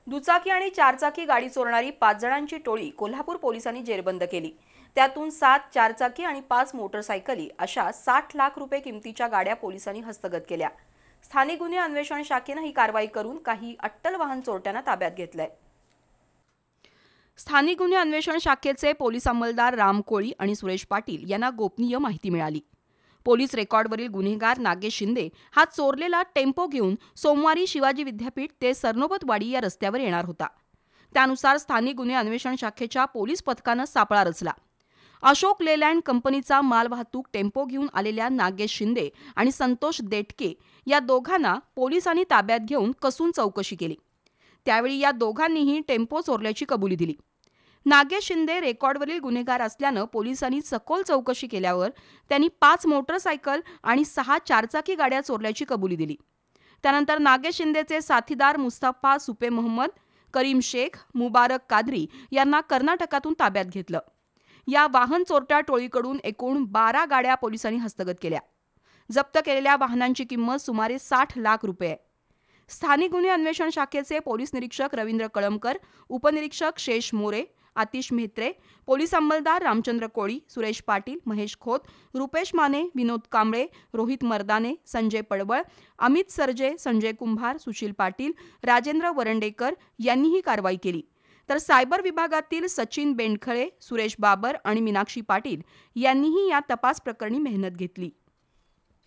दुचाकी आणि चारचाकी गाडी चोरणारी 5 जणांची टोळी कोल्हापूर पोलिसांनी जेरबंद केली। त्यातून 7 चारचाकी आणि 5 मोटरसायकली अशा 60 लाख रुपये किमतीच्या गाड्या पोलिसांनी हस्तगत केल्या। स्थानिक गुन्हे अन्वेषण शाखेने ही कारवाई करून काही अट्टल वाहन चोरट्यांना ताब्यात घेतलंय। स्थानिक गुन्हे अन्वेषण शाखेचे पोलीस अंमलदार राम कोळी आणि सुरेश पाटील यांना गोपनीय माहिती मिळाली। पोलीस रेकॉर्डवरील गुन्हेगार नागेश शिंदे हा चोरलेला टेम्पो घेऊन सोमवारी शिवाजी विद्यापीठ ते सरनोबतवाडी या रस्त्यावर येणार होता। त्यानुसार स्थानिक गुन्हे अन्वेषण शाखेच्या पोलीस पथकानं सापळा रचला। अशोक लेलँड कंपनीचा मालवाहतूक टेम्पो घेऊन आलेल्या नागेश शिंदे आणि संतोष देटके या दोघांना पोलिसांनी ताब्यात घेऊन कसून चौकशी केली। त्यावेळी या दोघांनीही टेम्पो चोरल्याची कबुली दिली। नागेश शिंदे रेकॉर्डवरील गुन्हेगार असल्यानं पोलिसांनी सखोल चौकशी केल्यावर त्यांनी 5 मोटरसायकल आणि 6 चारचाकी गाड्या चोरल्याची कबुली दिली। त्यानंतर नागेश शिंदेचे साथीदार मुस्तफा सुपे मोहम्मद, करीम शेख, मुबारक कादरी यांना कर्नाटकातून ताब्यात घेतलं। या वाहन चोरट्या टोळीकडून एकूण 12 गाड्या पोलिसांनी हस्तगत केल्या। जप्त केलेल्या वाहनांची किंमत सुमारे 60 लाख रुपये आहे। स्थानिक गुन्हे अन्वेषण शाखेचे पोलीस निरीक्षक रवींद्र कळमकर, उपनिरीक्षक शेष मोरे, आतिश मेहत्रे, पोलीस अंमलदार रामचंद्र कोळी, सुरेश पाटील, महेश खोत, रुपेश माने, विनोद कांबळे, रोहित मर्दाने, संजय पडवळ, अमित सरजे, संजय कुंभार, सुशील पाटील, राजेंद्र वरंडेकर यांनी ही कारवाई केली। तर सायबर विभागातील सचिन बेंडखळे, सुरेश बाबर आणि मीनाक्षी पाटील यांनीही या तपास प्रकरणी मेहनत घेतली।